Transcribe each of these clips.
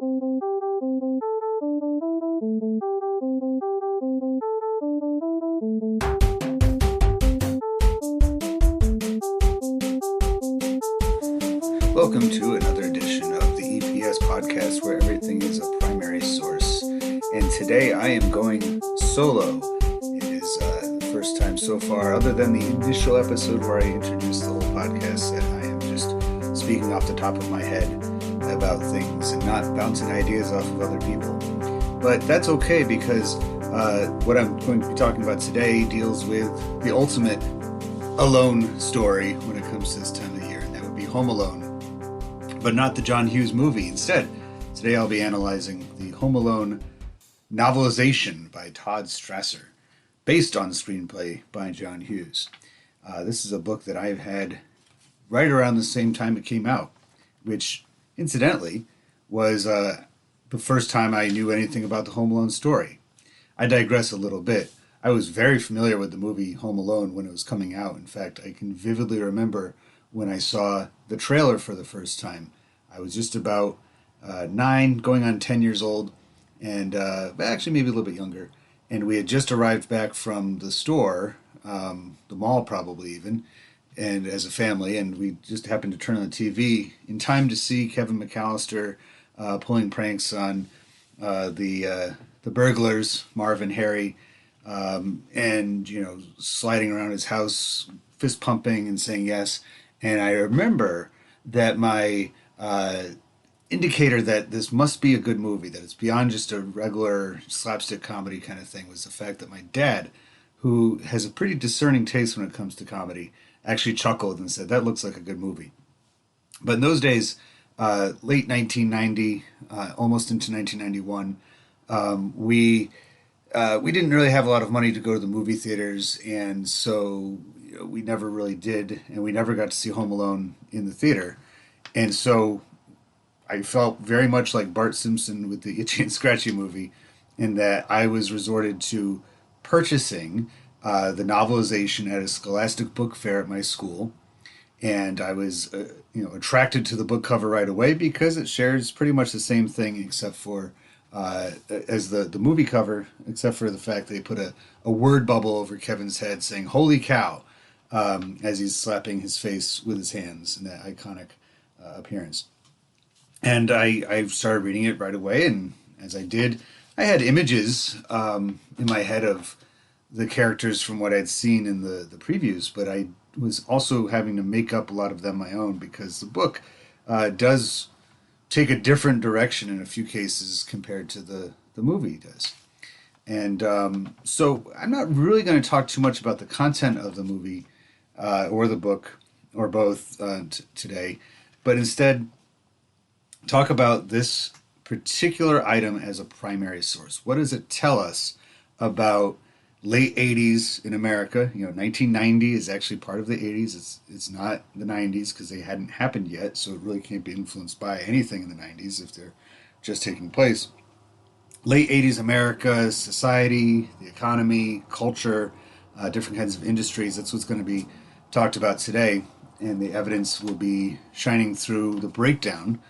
Welcome to another edition of the EPS Podcast, where everything is a primary source. And today I am going solo. It is the first time so far, other than the initial episode where I introduced the whole podcast, that I am just speaking off the top of my head about things and not bouncing ideas off of other people. But that's okay, because what I'm going to be talking about today deals with the ultimate alone story when it comes to this time of the year, and that would be Home Alone. But not the John Hughes movie. Instead, today I'll be analyzing the Home Alone novelization by Todd Strasser, based on the screenplay by John Hughes. This is a book that I've had right around the same time it came out, which, incidentally, was the first time I knew anything about the Home Alone story. I digress a little bit. I was very familiar with the movie Home Alone when it was coming out. In fact, I can vividly remember when I saw the trailer for the first time. I was just about 9, going on 10 years old, and actually maybe a little bit younger. And we had just arrived back from the store, the mall probably even, and as a family, and we just happened to turn on the TV in time to see Kevin McAllister pulling pranks on the burglars, Marv and Harry, and, sliding around his house, fist pumping and saying yes. And I remember that my indicator that this must be a good movie, that it's beyond just a regular slapstick comedy kind of thing, was the fact that my dad, who has a pretty discerning taste when it comes to comedy, actually chuckled and said, "That looks like a good movie." But in those days, late 1990, almost into 1991, we didn't really have a lot of money to go to the movie theaters, and so we never really did, and we never got to see Home Alone in the theater. And so I felt very much like Bart Simpson with the Itchy and Scratchy movie, in that I was resorted to purchasing the novelization at a Scholastic Book Fair at my school. And I was attracted to the book cover right away, because it shares pretty much the same thing except for as the movie cover, except for the fact they put a word bubble over Kevin's head saying "Holy cow" as he's slapping his face with his hands in that iconic appearance. And I started reading it right away, and as I did, I had images in my head of the characters from what I'd seen in the previews, but I was also having to make up a lot of them my own, because the book does take a different direction in a few cases compared to the movie does. And so I'm not really going to talk too much about the content of the movie or the book, or both today, but instead talk about this particular item as a primary source. What does it tell us about late 80s in America? 1990 is actually part of the 80s. It's not the 90s, because they hadn't happened yet, so it really can't be influenced by anything in the 90s if they're just taking place. Late 80s America, society, the economy, culture, different kinds of industries. That's what's going to be talked about today, and the evidence will be shining through the breakdown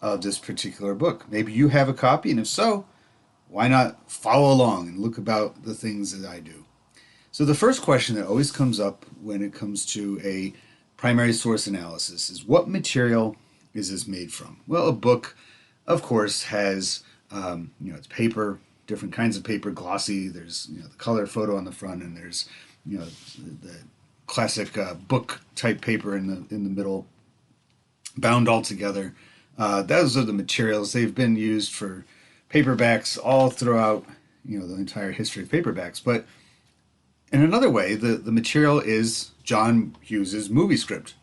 of this particular book. Maybe you have a copy, and if so, why not follow along and look about the things that I do? So the first question that always comes up when it comes to a primary source analysis is, what material is this made from? Well, a book, of course, has it's paper, different kinds of paper, glossy. There's the color photo on the front, and there's the classic book type paper in the middle, bound all together. Those are the materials. They've been used for paperbacks all throughout the entire history of paperbacks. But in another way, the material is John Hughes's movie script.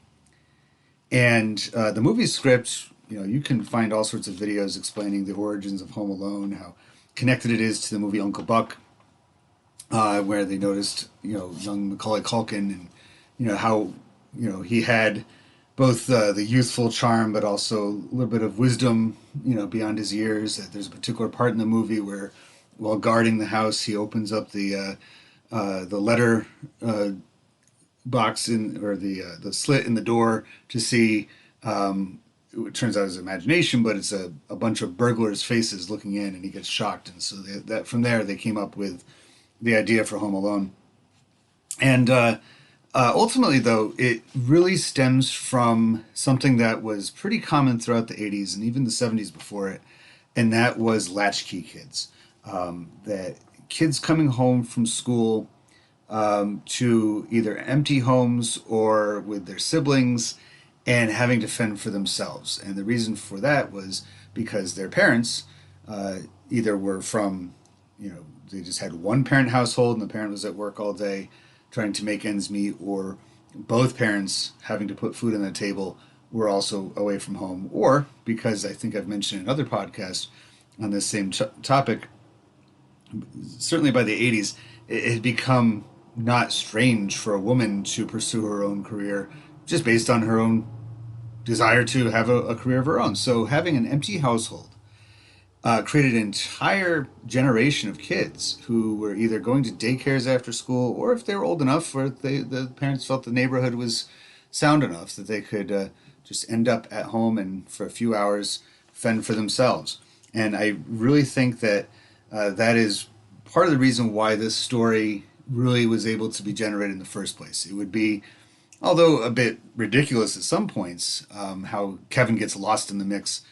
And the movie script, you can find all sorts of videos explaining the origins of Home Alone, how connected it is to the movie Uncle Buck, where they noticed young Macaulay Culkin, and how he had both the youthful charm, but also a little bit of wisdom, beyond his years. There's a particular part in the movie where, while guarding the house, he opens up the letter box or the slit in the door to see it turns out it's imagination, but it's a bunch of burglars' faces looking in, and he gets shocked. And so that from there they came up with the idea for Home Alone. And ultimately, though, it really stems from something that was pretty common throughout the 80s and even the 70s before it, and that was latchkey kids. That kids coming home from school to either empty homes or with their siblings and having to fend for themselves. And the reason for that was because their parents either were from, they just had one parent household and the parent was at work all day trying to make ends meet, or both parents having to put food on the table were also away from home, or because I think I've mentioned in other podcasts on this same topic, certainly by the 80s, it had become not strange for a woman to pursue her own career just based on her own desire to have a career of her own. So having an empty household created an entire generation of kids who were either going to daycares after school, or if they were old enough where the parents felt the neighborhood was sound enough that they could just end up at home and for a few hours fend for themselves. And I really think that that is part of the reason why this story really was able to be generated in the first place. It would be, although a bit ridiculous at some points, how Kevin gets lost in the mix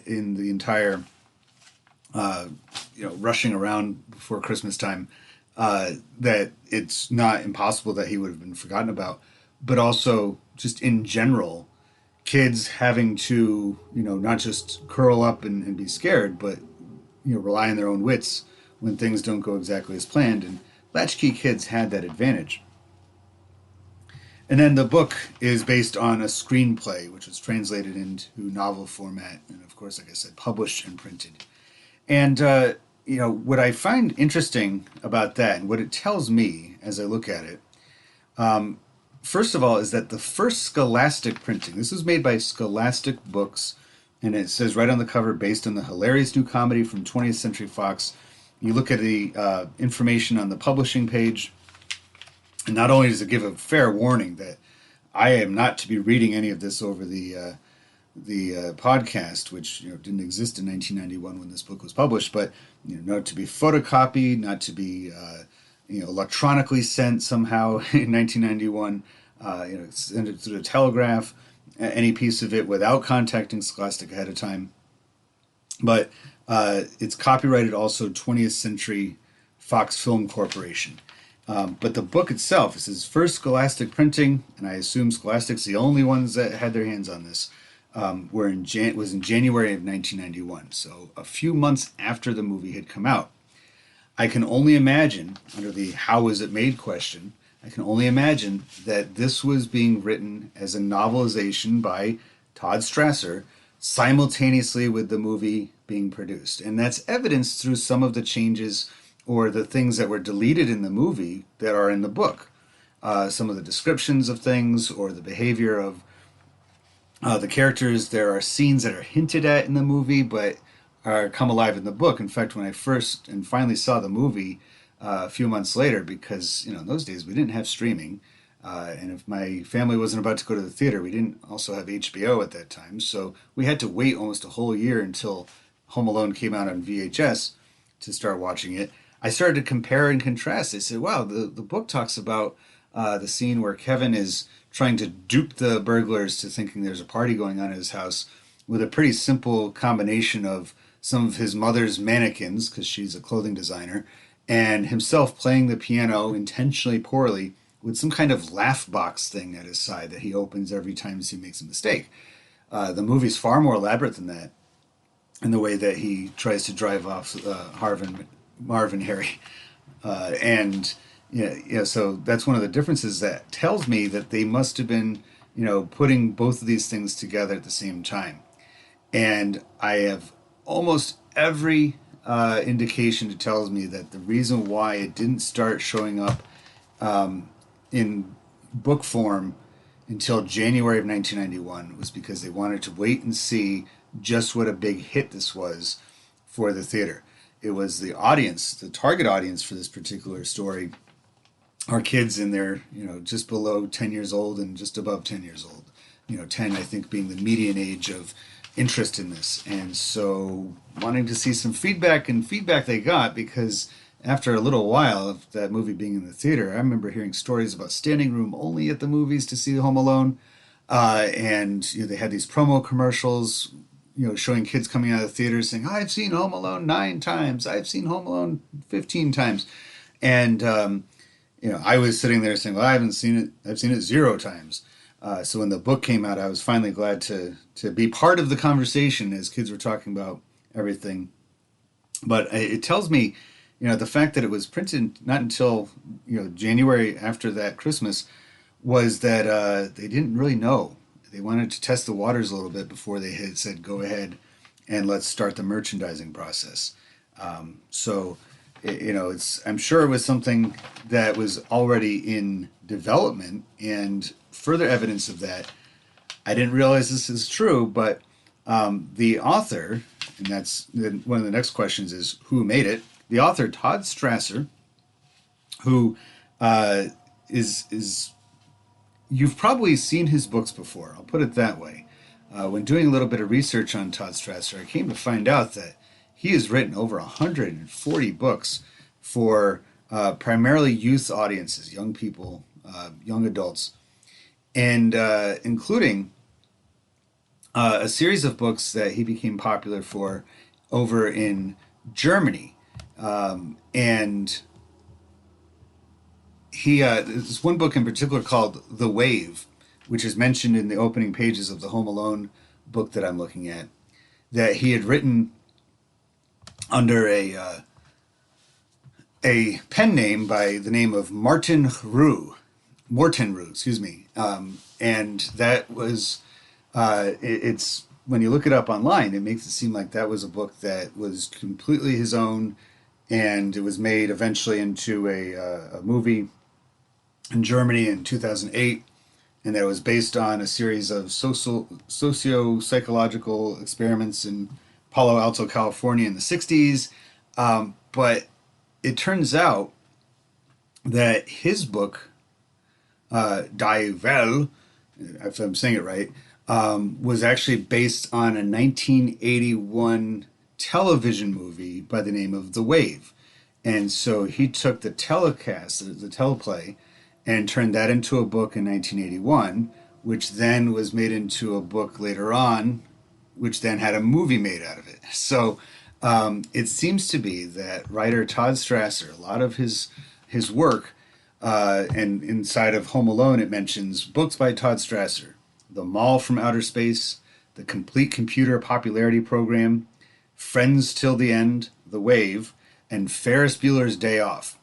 in the entire rushing around before Christmas time, that it's not impossible that he would have been forgotten about. But also, just in general, kids having to, not just curl up and be scared, but, rely on their own wits when things don't go exactly as planned. And latchkey kids had that advantage. And then the book is based on a screenplay, which was translated into novel format, and of course, like I said, published and printed. And, what I find interesting about that and what it tells me as I look at it, first of all, is that the first Scholastic printing, this was made by Scholastic Books, and it says right on the cover, based on the hilarious new comedy from 20th Century Fox. You look at the information on the publishing page, and not only does it give a fair warning that I am not to be reading any of this over the podcast, which didn't exist in 1991 when this book was published, but not to be photocopied, not to be electronically sent somehow in 1991. Send it through the telegraph, any piece of it without contacting Scholastic ahead of time. But it's copyrighted also 20th Century Fox Film Corporation. But the book itself, this is first Scholastic printing, and I assume Scholastic's the only ones that had their hands on this, was in January of 1991, so a few months after the movie had come out. I can only imagine, under the how was it made question, I can only imagine that this was being written as a novelization by Todd Strasser simultaneously with the movie being produced. And that's evidenced through some of the changes or the things that were deleted in the movie that are in the book. Some of the descriptions of things or the behavior of the characters. There are scenes that are hinted at in the movie but are come alive in the book. In fact, when I first and finally saw the movie a few months later, because in those days we didn't have streaming, and if my family wasn't about to go to the theater, we didn't also have HBO at that time, so we had to wait almost a whole year until Home Alone came out on VHS to start watching it. I started to compare and contrast. I said, wow, the book talks about the scene where Kevin is trying to dupe the burglars to thinking there's a party going on at his house with a pretty simple combination of some of his mother's mannequins, because she's a clothing designer, and himself playing the piano intentionally poorly with some kind of laugh box thing at his side that he opens every time he makes a mistake. The movie's far more elaborate than that in the way that he tries to drive off Marvin Harry. So that's one of the differences that tells me that they must have been, putting both of these things together at the same time. And I have almost every indication that tells me that the reason why it didn't start showing up in book form until January of 1991 was because they wanted to wait and see just what a big hit this was for the theater. It was the audience, the target audience for this particular story are kids in their, just below 10 years old and just above 10 years old. 10, I think, being the median age of interest in this. And so wanting to see some feedback, and feedback they got, because after a little while of that movie being in the theater, I remember hearing stories about standing room only at the movies to see Home Alone. And they had these promo commercials, showing kids coming out of the theater saying, I've seen Home Alone 9 times. I've seen Home Alone 15 times. And, I was sitting there saying, well, I haven't seen it. I've seen it 0 times. So when the book came out, I was finally glad to be part of the conversation as kids were talking about everything. But it tells me, the fact that it was printed not until, January after that Christmas, was that they didn't really know. They wanted to test the waters a little bit before they had said, go ahead and let's start the merchandising process. I'm sure it was something that was already in development, and further evidence of that, I didn't realize this is true, but the author, and that's one of the next questions is who made it? The author, Todd Strasser, who is you've probably seen his books before, I'll put it that way. When doing a little bit of research on Todd Strasser, I came to find out that he has written over 140 books for primarily youth audiences, young people, young adults, and including a series of books that he became popular for over in Germany. And there's one book in particular called The Wave, which is mentioned in the opening pages of the Home Alone book that I'm looking at, that he had written under a pen name by the name of Morten Rue, excuse me. And that was, it's, when you look it up online, it makes it seem like that was a book that was completely his own, and it was made eventually into a movie in Germany in 2008, and that it was based on a series of socio-psychological experiments in Palo Alto, California in the 60s. But it turns out that his book, Die Welle, if I'm saying it right, was actually based on a 1981 television movie by the name of The Wave. And so he took the telecast, the teleplay, and turned that into a book in 1981, which then was made into a book later on, which then had a movie made out of it. So it seems to be that writer Todd Strasser, a lot of his work, and inside of Home Alone it mentions books by Todd Strasser, The Mall from Outer Space, The Complete Computer Popularity Program, Friends Till the End, The Wave, and Ferris Bueller's Day Off.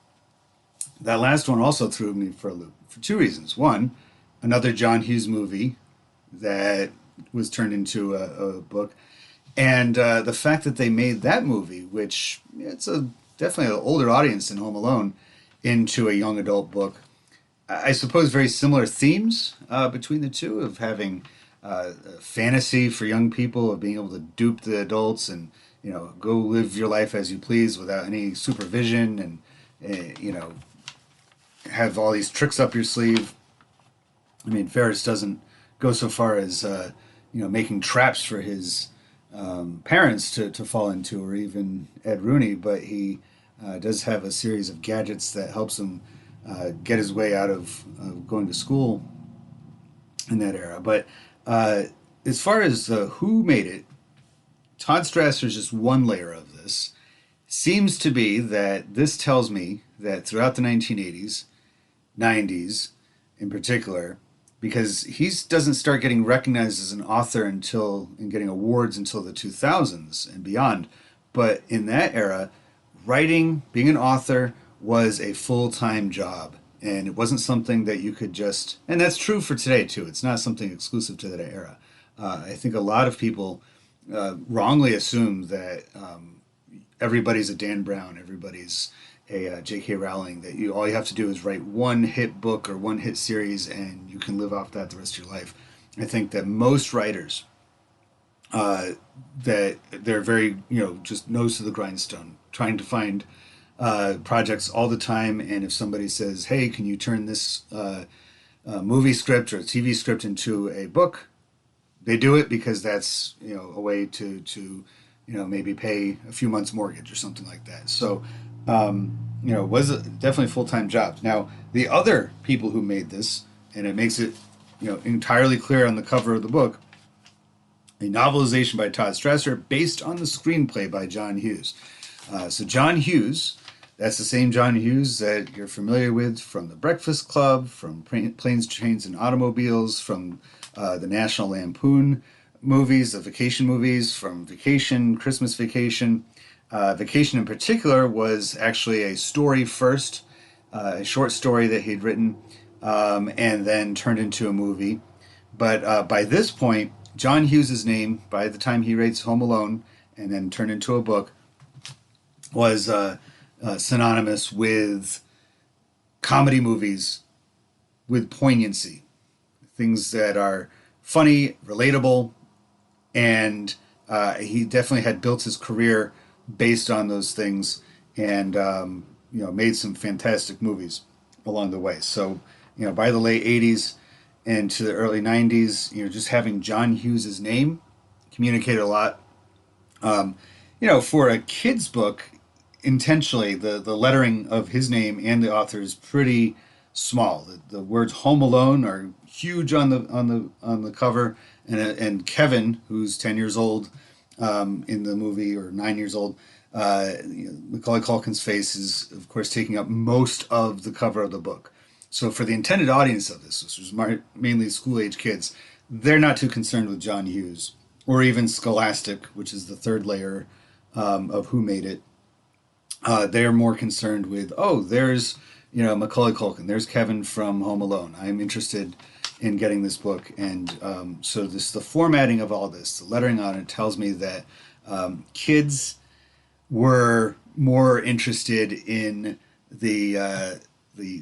That last one also threw me for a loop for 2 reasons. One, another John Hughes movie that was turned into a book, and the fact that they made that movie, which it's definitely an older audience than Home Alone, into a young adult book. I suppose very similar themes between the two, of having fantasy for young people, of being able to dupe the adults and go live your life as you please without any supervision, and have all these tricks up your sleeve. I mean, Ferris doesn't go so far as making traps for his parents to fall into, or even Ed Rooney, but he does have a series of gadgets that helps him get his way out of going to school in that era. But as far as who made it, Todd Strasser is just one layer of this. Seems to be that this tells me that throughout the 1980s, 90s in particular, because he doesn't start getting recognized as an author and getting awards until the 2000s and beyond. But in that era, writing, being an author, was a full-time job. And it wasn't something that you could just... And that's true for today, too. It's not something exclusive to that era. I think a lot of people wrongly assume that everybody's a Dan Brown, everybody's a J.K. Rowling, that all you have to do is write one hit book or one hit series and you can live off that the rest of your life. I think that most writers, that they're very, just nose to the grindstone, trying to find projects all the time. And if somebody says, hey, can you turn this movie script or TV script into a book, they do it because that's a way to maybe pay a few months mortgage or something like that. So it was definitely a full-time job. Now the other people who made this, and it makes it entirely clear on the cover of the book, a novelization by Todd Strasser based on the screenplay by John Hughes. So John Hughes, that's the same John Hughes that you're familiar with from The Breakfast Club, from Planes, Trains, and Automobiles, from the National Lampoon movies, the vacation movies, from Vacation, Christmas Vacation. Vacation in particular was actually a story first, a short story that he'd written, and then turned into a movie. But by this point, John Hughes' name, by the time he writes Home Alone and then turned into a book, was synonymous with comedy movies with poignancy. Things that are funny, relatable, and he definitely had built his career based on those things, and made some fantastic movies along the way. So by the late 80s and to the early 90s, just having John Hughes' name communicated a lot. For a kid's book, intentionally, the lettering of his name and the author is pretty small. The words "Home Alone" are huge on the cover, and Kevin, who's 10 years old in the movie, or 9 years old, Macaulay Culkin's face is, of course, taking up most of the cover of the book. So for the intended audience of this, which was mainly school-age kids, they're not too concerned with John Hughes, or even Scholastic, which is the third layer of who made it. They're more concerned with, there's Macaulay Culkin, there's Kevin from Home Alone. I'm interested in getting this book, and so the formatting of all this, the lettering on it, tells me that kids were more interested in the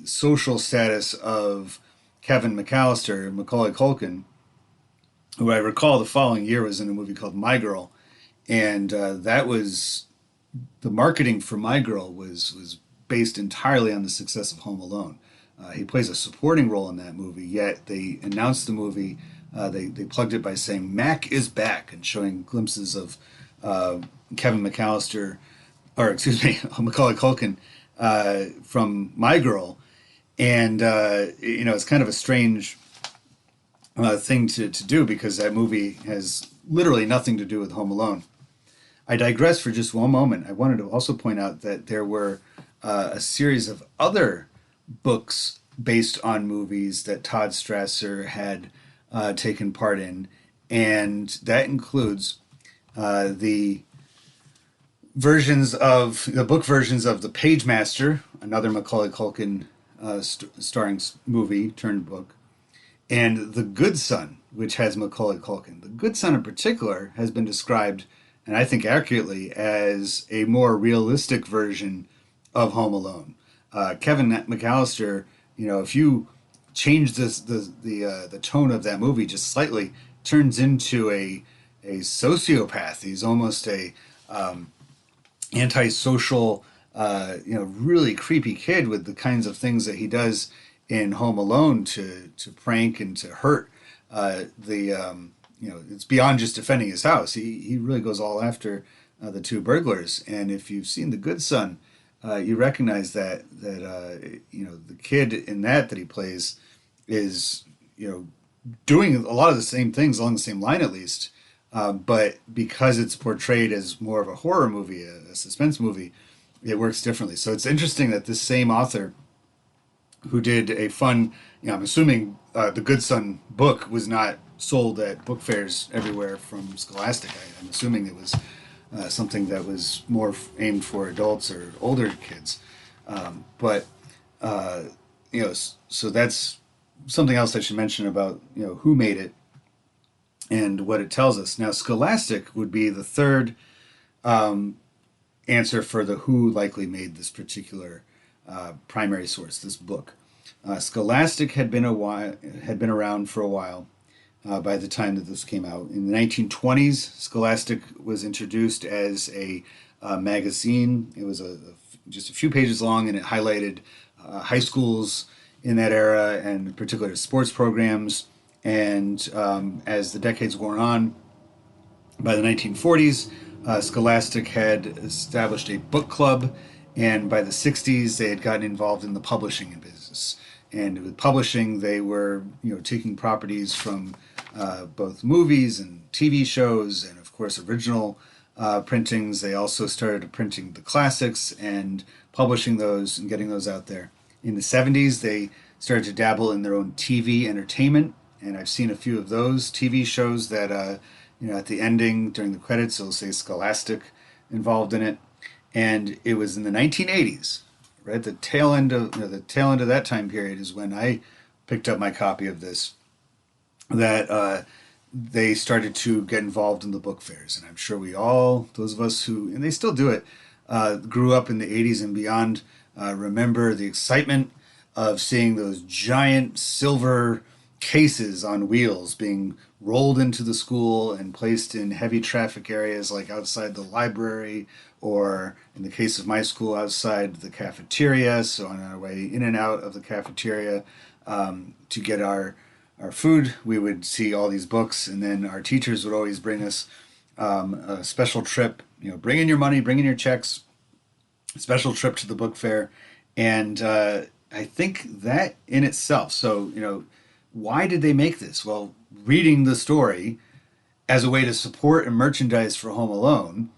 social status of Kevin McAllister, Macaulay Culkin, who I recall the following year was in a movie called My Girl, and that was the marketing for My Girl was based entirely on the success of Home Alone. He plays a supporting role in that movie, yet they announced the movie, they plugged it by saying Mac is back, and showing glimpses of Kevin McAllister, or excuse me, Macaulay Culkin from My Girl. And, it's kind of a strange thing to do, because that movie has literally nothing to do with Home Alone. I digress for just one moment. I wanted to also point out that there were a series of other books based on movies that Todd Strasser had taken part in, and that includes the book versions of The Page Master, another Macaulay Culkin starring movie turned book, and The Good Son, which has Macaulay Culkin. The Good Son in particular has been described, and I think accurately, as a more realistic version of Home Alone. Kevin McAllister, if you change the tone of that movie just slightly, turns into a sociopath. He's almost a antisocial, really creepy kid with the kinds of things that he does in Home Alone to prank and to hurt it's beyond just defending his house. He really goes all after the two burglars. And if you've seen The Good Son, you recognize that the kid in that he plays is doing a lot of the same things along the same line, at least. But because it's portrayed as more of a horror movie, a suspense movie, it works differently. So it's interesting that this same author, who did a fun, I'm assuming the Good Son book was not sold at book fairs everywhere from Scholastic. I'm assuming it was something that was more aimed for adults or older kids. So that's something else I should mention about, who made it and what it tells us. Now, Scholastic would be the third answer for the who likely made this particular primary source, this book. Scholastic had been around for a while by the time that this came out. In the 1920s, Scholastic was introduced as a magazine. It was just a few pages long, and it highlighted high schools in that era, and in particular sports programs. And as the decades wore on, by the 1940s, Scholastic had established a book club, and by the 60s, they had gotten involved in the publishing business. And with publishing, they were taking properties from both movies and TV shows, and of course original printings. They also started printing the classics and publishing those and getting those out there. In the 70s, they started to dabble in their own TV entertainment, and I've seen a few of those TV shows that at the ending during the credits it'll say Scholastic involved in it. And it was in the 1980s, right? The tail end of that time period is when I picked up my copy of this. That they started to get involved in the book fairs, and I'm sure we all, those of us who, and they still do it, grew up in the 80s and beyond, remember the excitement of seeing those giant silver cases on wheels being rolled into the school and placed in heavy traffic areas like outside the library, or in the case of my school, outside the cafeteria. So on our way in and out of the cafeteria to get our food, we would see all these books, and then our teachers would always bring us a special trip. Bring in your money, bring in your checks. Special trip to the book fair, and I think that in itself. So why did they make this? Well, reading the story as a way to support and merchandise for Home Alone.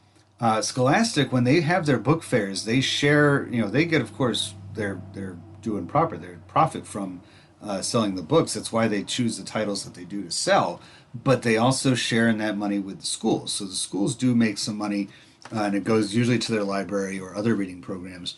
Scholastic, when they have their book fairs, they share. They get, of course, they're doing their profit from selling the books. That's why they choose the titles that they do to sell. But they also share in that money with the schools. So the schools do make some money, and it goes usually to their library or other reading programs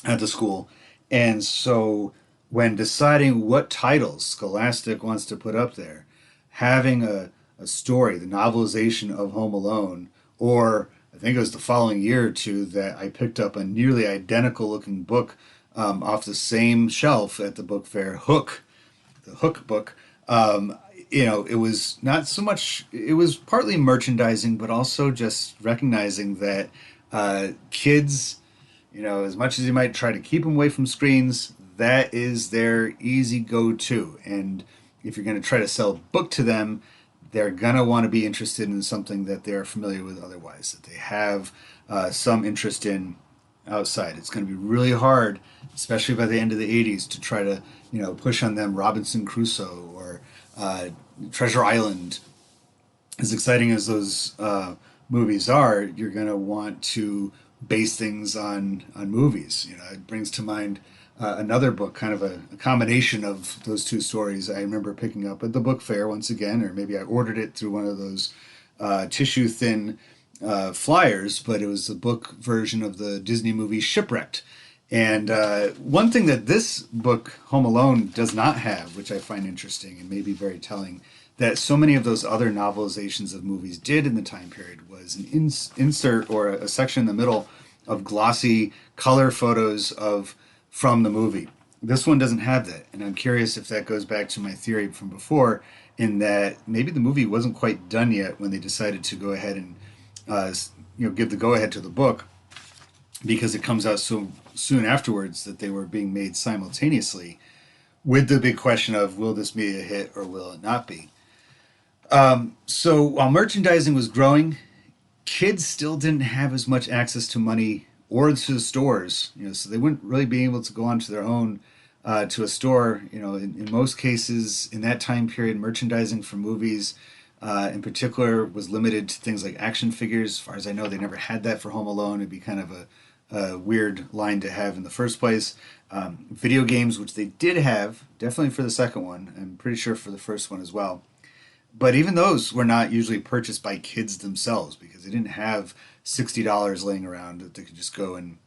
at the school. And so when deciding what titles Scholastic wants to put up there, having a story, the novelization of Home Alone, or I think it was the following year or two that I picked up a nearly identical looking book off the same shelf at the book fair, Hook, the Hook book. It was not so much, it was partly merchandising, but also just recognizing that kids, as much as you might try to keep them away from screens, that is their easy go-to. And if you're going to try to sell a book to them, they're going to want to be interested in something that they're familiar with otherwise, that they have some interest in outside. It's going to be really hard, especially by the end of the 80s, to try to, push on them Robinson Crusoe or Treasure Island. As exciting as those movies are, you're going to want to base things on movies. It brings to mind another book, kind of a combination of those two stories I remember picking up at the book fair once again, or maybe I ordered it through one of those tissue thin flyers, but it was the book version of the Disney movie Shipwrecked. And one thing that this book, Home Alone, does not have, which I find interesting and maybe very telling, that so many of those other novelizations of movies did in the time period, was an insert or a section in the middle of glossy color photos from the movie. This one doesn't have that, and I'm curious if that goes back to my theory from before, in that maybe the movie wasn't quite done yet when they decided to go ahead and give the go-ahead to the book, because it comes out so soon afterwards that they were being made simultaneously, with the big question of, will this be a hit or will it not be? So while merchandising was growing, kids still didn't have as much access to money or to the stores, so they wouldn't really be able to go onto their own to a store. In most cases in that time period, merchandising for movies in particular was limited to things like action figures. As far as I know, they never had that for Home Alone. It'd be kind of a weird line to have in the first place. Video games, which they did have, definitely for the second one, I'm pretty sure for the first one as well. But even those were not usually purchased by kids themselves, because they didn't have $60 laying around that they could just go and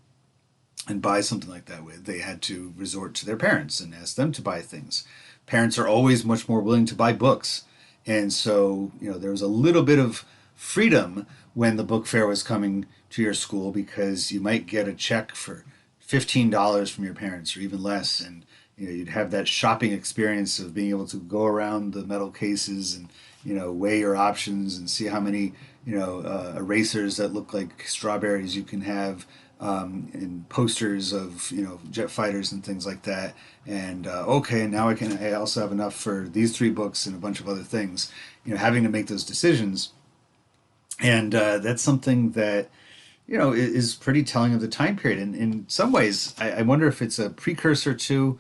buy something like that with. They had to resort to their parents and ask them to buy things. Parents are always much more willing to buy books. And so, there was a little bit of freedom when the book fair was coming to your school, because you might get a check for $15 from your parents or even less. And you'd have that shopping experience of being able to go around the metal cases and weigh your options and see how many erasers that look like strawberries you can have and posters of jet fighters and things like that. And okay, now I also have enough for these three books and a bunch of other things. Having to make those decisions, and that's something that is pretty telling of the time period. And in some ways, I wonder if it's a precursor to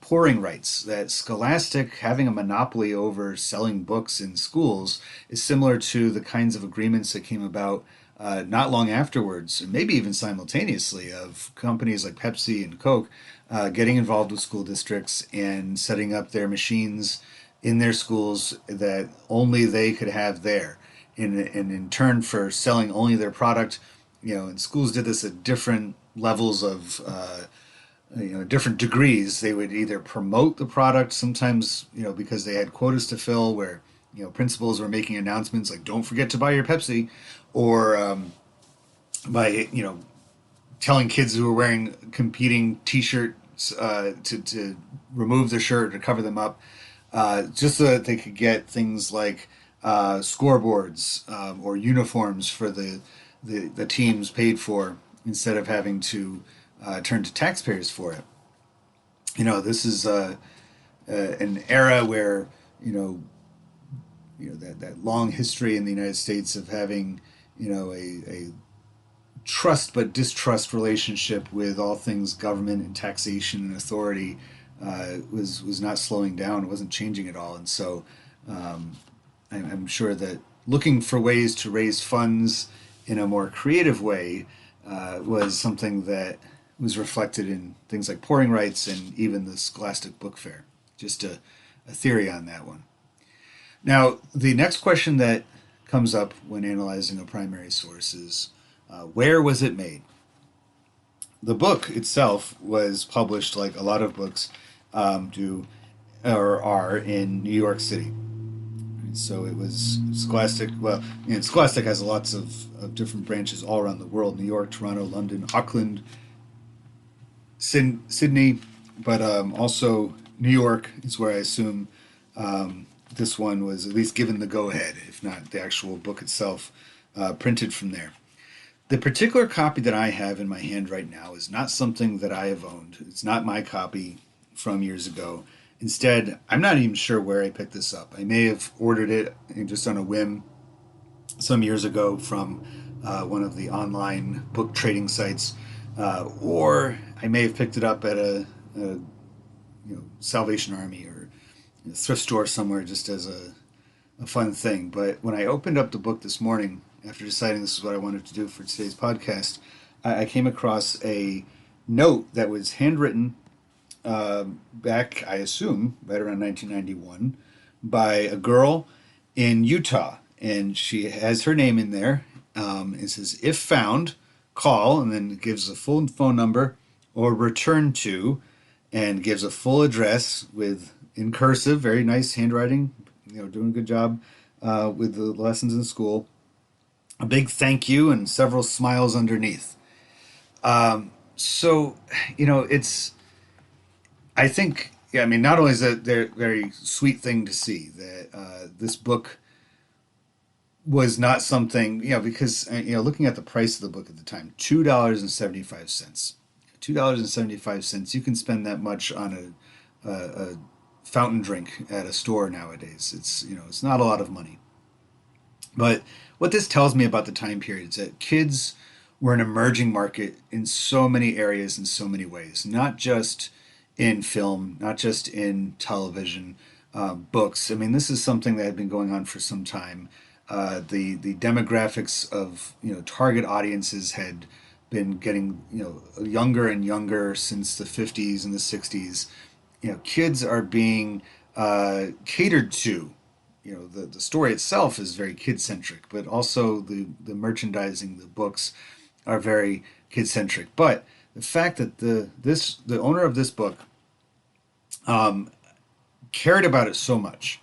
pouring rights. That Scholastic having a monopoly over selling books in schools is similar to the kinds of agreements that came about not long afterwards, and maybe even simultaneously, of companies like Pepsi and Coke getting involved with school districts and setting up their machines in their schools that only they could have there. And in turn for selling only their product, and schools did this at different levels of, different degrees. They would either promote the product sometimes, because they had quotas to fill, where principals were making announcements like "Don't forget to buy your Pepsi," or by telling kids who were wearing competing T-shirts to remove their shirt or cover them up, just so that they could get things like scoreboards or uniforms for the teams paid for, instead of having to turn to taxpayers for it. This is an era where that long history in the United States of having a trust but distrust relationship with all things government and taxation and authority was not slowing down. It wasn't changing at all. And so I'm sure that looking for ways to raise funds in a more creative way was something that was reflected in things like pouring rights and even the Scholastic Book Fair. Just a theory on that one. Now, the next question that comes up when analyzing a primary source is, where was it made? The book itself was published, like a lot of books do or are, in New York City. So it was Scholastic. Well, Scholastic has lots of different branches all around the world: New York, Toronto, London, Auckland, Sydney, but also New York is where I assume this one was at least given the go-ahead, if not the actual book itself printed from there. The particular copy that I have in my hand right now is not something that I have owned. It's not my copy from years ago. Instead, I'm not even sure where I picked this up. I may have ordered it just on a whim some years ago from one of the online book trading sites, or I may have picked it up at a Salvation Army or a thrift store somewhere just as a fun thing. But when I opened up the book this morning, after deciding this is what I wanted to do for today's podcast, I came across a note that was handwritten back, I assume, right around 1991, by a girl in Utah. And she has her name in there. It says, "If found, call," and then it gives a full phone number, or "return to," and gives a full address in cursive, very nice handwriting, doing a good job with the lessons in school. A big thank you and several smiles underneath. So, it's, I think, not only is it a very sweet thing to see that this book was not something, because, looking at the price of the book at the time, $2.75. $2.75. You can spend that much on a fountain drink at a store nowadays. It's not a lot of money. But what this tells me about the time period is that kids were an emerging market in so many areas, in so many ways, not just in film, not just in television, books. This is something that had been going on for some time. The demographics of target audiences had been getting younger and younger since the 50s and the 60s. Kids are being catered to. The story itself is very kid-centric, but also the merchandising, the books are very kid-centric. But the fact that the owner of this book cared about it so much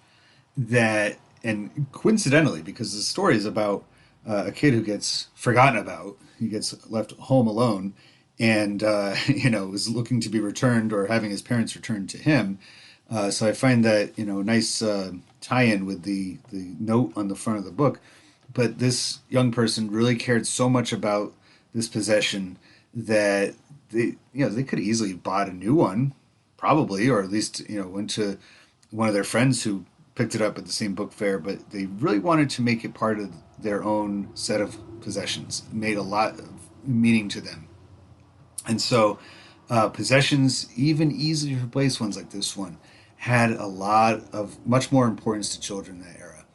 that, and coincidentally, because the story is about a kid who gets forgotten about, he gets left home alone, and is looking to be returned or having his parents returned to him. So I find that nice tie-in with the note on the front of the book. But this young person really cared so much about this possession that they could easily have bought a new one, probably, or at least went to one of their friends who picked it up at the same book fair. But they really wanted to make it part of their own set of possessions. It made a lot of meaning to them, and so possessions, even easily replaced ones like this one, had a lot of much more importance to children in that era.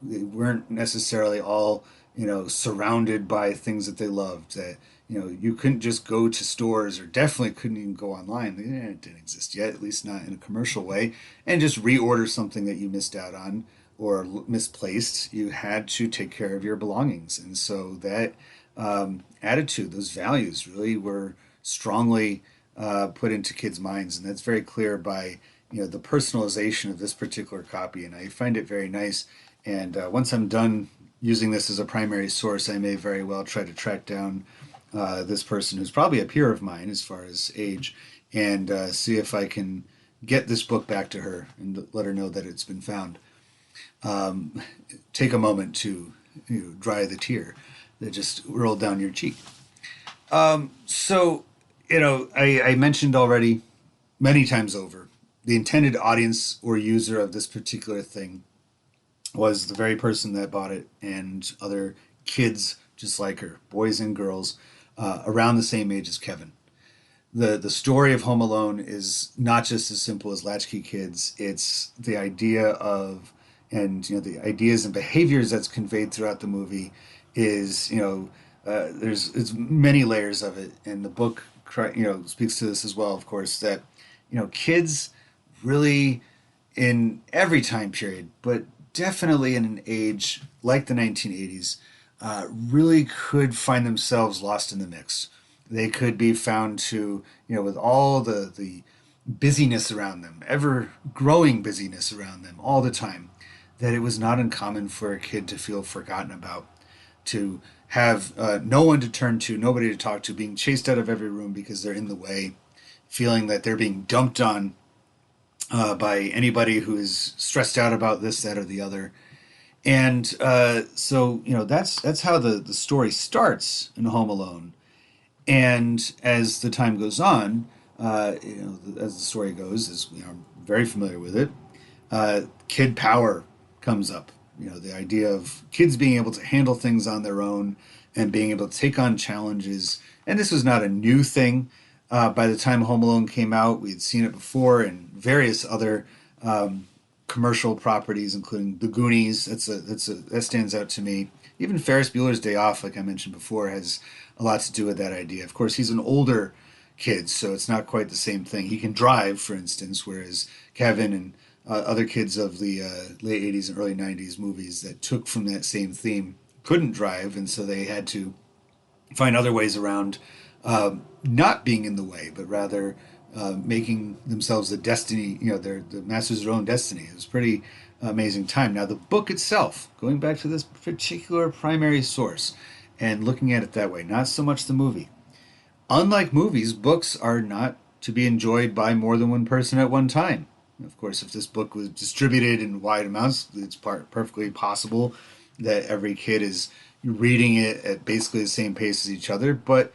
They weren't necessarily all surrounded by things that they loved. That you couldn't just go to stores, or definitely couldn't even go online. The internet didn't exist yet, at least not in a commercial way, and just reorder something that you missed out on or misplaced. You had to take care of your belongings, and so that attitude, those values, really were strongly put into kids' minds, and that's very clear by the personalization of this particular copy. And I find it very nice. And once I'm done using this as a primary source, I may very well try to track down this person, who's probably a peer of mine as far as age, and see if I can get this book back to her and let her know that it's been found. Take a moment to dry the tear that just rolled down your cheek. So, I mentioned already many times over, the intended audience or user of this particular thing was the very person that bought it, and other kids just like her, boys and girls, around the same age as Kevin. The story of Home Alone is not just as simple as latchkey kids. It's the idea of, and the ideas and behaviors that's conveyed throughout the movie is, there's many layers of it, and the book speaks to this as well, of course, that kids really, in every time period, but definitely in an age like the 1980s, really could find themselves lost in the mix. They could be found to, with all the busyness around them, ever growing busyness around them all the time, that it was not uncommon for a kid to feel forgotten about, to have no one to turn to, nobody to talk to, being chased out of every room because they're in the way, feeling that they're being dumped on by anybody who is stressed out about this, that, or the other. And so that's how the story starts in Home Alone. And as the time goes on, as the story goes, as we are very familiar with it, kid power comes up. The idea of kids being able to handle things on their own and being able to take on challenges. And this was not a new thing. By the time Home Alone came out, we had seen it before in various other commercial properties, including The Goonies. That stands out to me. Even Ferris Bueller's Day Off, like I mentioned before, has a lot to do with that idea. Of course, he's an older kid, so it's not quite the same thing. He can drive, for instance, whereas Kevin and other kids of the late 80s and early 90s movies that took from that same theme couldn't drive, and so they had to find other ways around not being in the way, but rather making themselves the destiny, they're the masters of their own destiny. It was a pretty amazing time. Now, the book itself, going back to this particular primary source and looking at it that way, not so much the movie. Unlike movies, books are not to be enjoyed by more than one person at one time. Of course, if this book was distributed in wide amounts, it's perfectly possible that every kid is reading it at basically the same pace as each other. But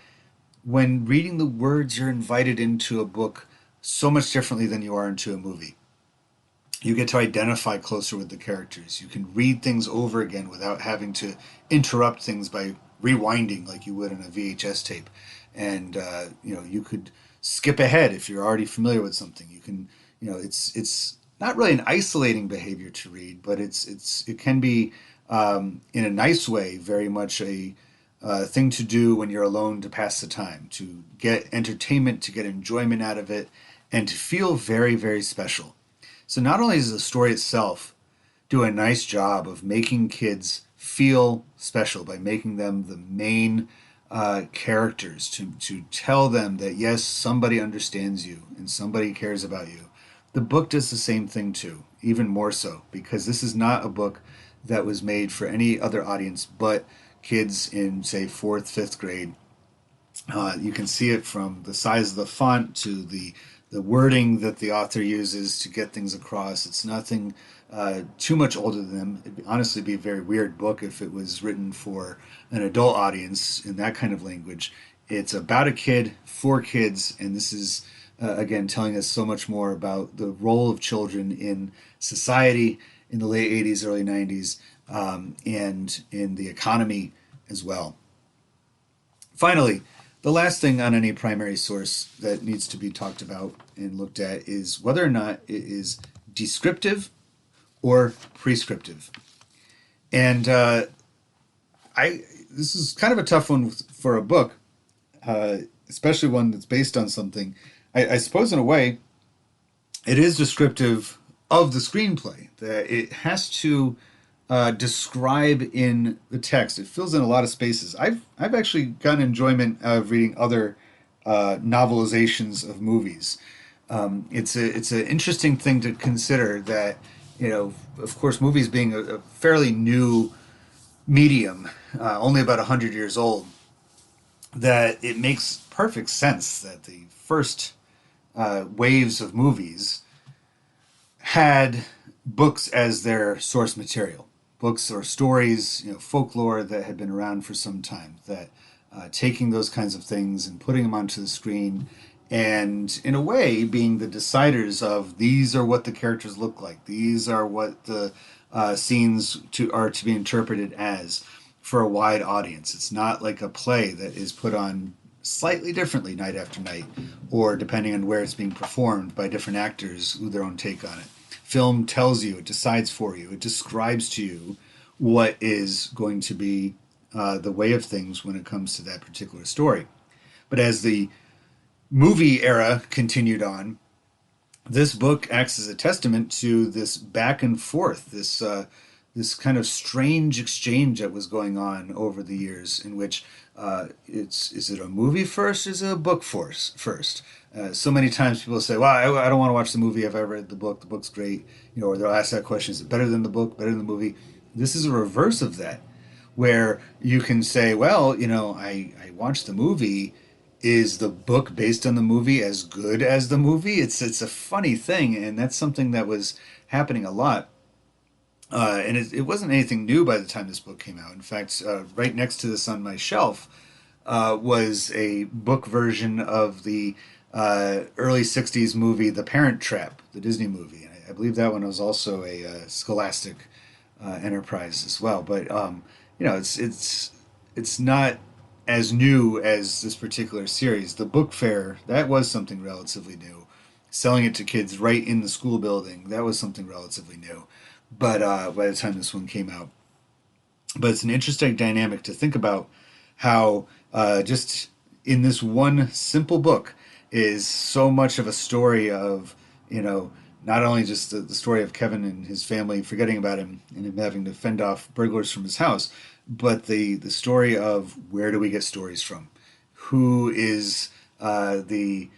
when reading the words, you're invited into a book so much differently than you are into a movie. You get to identify closer with the characters. You can read things over again without having to interrupt things by rewinding like you would in a VHS tape. And you could skip ahead if you're already familiar with something. You can, it's not really an isolating behavior to read, but it can be in a nice way very much a thing to do when you're alone, to pass the time, to get entertainment, to get enjoyment out of it, and to feel very, very special. So not only does the story itself do a nice job of making kids feel special by making them the main characters, to tell them that, yes, somebody understands you and somebody cares about you, the book does the same thing too, even more so, because this is not a book that was made for any other audience but kids in, say, 4th, 5th grade. You can see it from the size of the font to the the wording that the author uses to get things across. It's nothing too much older than them. It'd honestly be a very weird book if it was written for an adult audience in that kind of language. It's about a kid, for kids, and this is, again, telling us so much more about the role of children in society in the late 80s, early 90s, and in the economy as well. Finally, the last thing on any primary source that needs to be talked about and looked at is whether or not it is descriptive or prescriptive. And this is kind of a tough one for a book, especially one that's based on something. I suppose in a way, it is descriptive of the screenplay, that it has to describe in the text. It fills in a lot of spaces. I've actually gotten enjoyment of reading other novelizations of movies. It's an interesting thing to consider that, of course, movies being a fairly new medium, only about 100 years old, that it makes perfect sense that the first waves of movies had books as their source material. Books or stories, folklore that had been around for some time, that taking those kinds of things and putting them onto the screen, and in a way being the deciders of these are what the characters look like, these are what the scenes are to be interpreted as for a wide audience. It's not like a play that is put on slightly differently night after night, or depending on where it's being performed by different actors with their own take on it. Film tells you, it decides for you, it describes to you what is going to be the way of things when it comes to that particular story. But as the movie era continued on, this book acts as a testament to this back and forth, this kind of strange exchange that was going on over the years, in which is it a movie first, is it a book first? So many times people say, well, I don't want to watch the movie, I've read the book's great, or they'll ask that question, is it better than the book, better than the movie? This is a reverse of that, where you can say, well, I watched the movie, is the book based on the movie as good as the movie? It's a funny thing, and that's something that was happening a lot. And it wasn't anything new by the time this book came out. In fact, right next to this on my shelf was a book version of the early 60s movie The Parent Trap, the Disney movie. I believe that one was also a Scholastic enterprise as well. But, it's not as new as this particular series. The book fair, that was something relatively new. Selling it to kids right in the school building, that was something relatively new. But by the time this one came out. But it's an interesting dynamic to think about how just in this one simple book is so much of a story of, not only just the story of Kevin and his family forgetting about him and him having to fend off burglars from his house, but the story of where do we get stories from? Who is the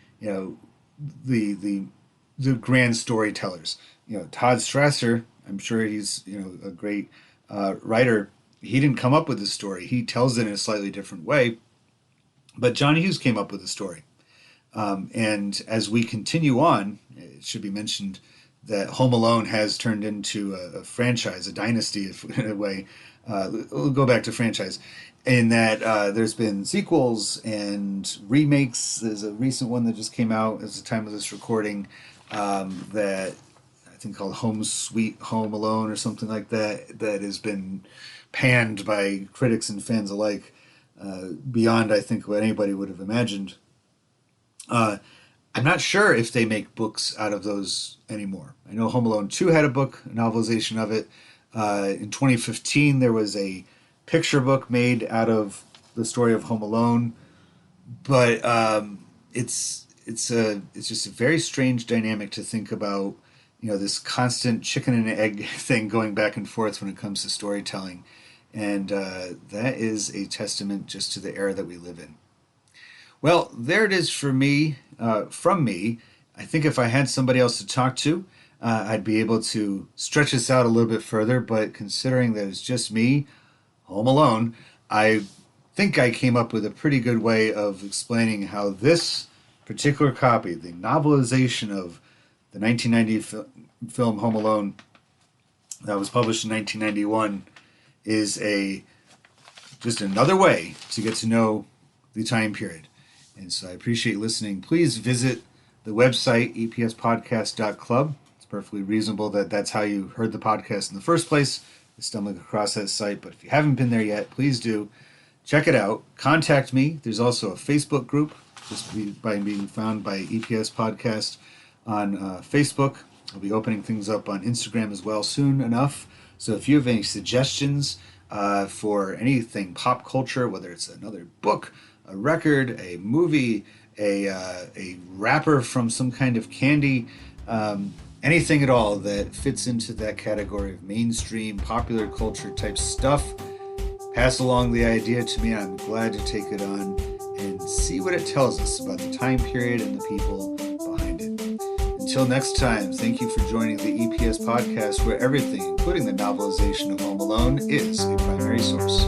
grand storytellers? Todd Strasser, I'm sure he's a great writer. He didn't come up with the story. He tells it in a slightly different way. But John Hughes came up with the story. And as we continue on, it should be mentioned that Home Alone has turned into a franchise, a dynasty in a way. We'll go back to franchise. In that there's been sequels and remakes. There's a recent one that just came out at the time of this recording that I think called Home Sweet Home Alone or something like that, that has been panned by critics and fans alike beyond, I think, what anybody would have imagined. I'm not sure if they make books out of those anymore. I know Home Alone 2 had a book, a novelization of it. In 2015, there was a picture book made out of the story of Home Alone. But it's just a very strange dynamic to think about, this constant chicken and egg thing going back and forth when it comes to storytelling. And that is a testament just to the era that we live in. Well, there it is for me, from me. I think if I had somebody else to talk to, I'd be able to stretch this out a little bit further. But considering that it's just me, home alone, I think I came up with a pretty good way of explaining how this particular copy, the novelization of the 1990 film Home Alone that was published in 1991, is just another way to get to know the time period. And so I appreciate listening. Please visit the website, epspodcast.club. It's perfectly reasonable that that's how you heard the podcast in the first place, stumbling across that site. But if you haven't been there yet, please do. Check it out. Contact me. There's also a Facebook group, just by being found by EPS Podcast on Facebook. I'll be opening things up on Instagram as well soon enough. So if you have any suggestions for anything pop culture, whether it's another book, a record, a movie, a wrapper from some kind of candy, anything at all that fits into that category of mainstream popular culture type stuff, pass along the idea to me. I'm glad to take it on and see what it tells us about the time period and the people behind it. Until next time, thank you for joining the EPS Podcast, where everything, including the novelization of Home Alone, is a primary source.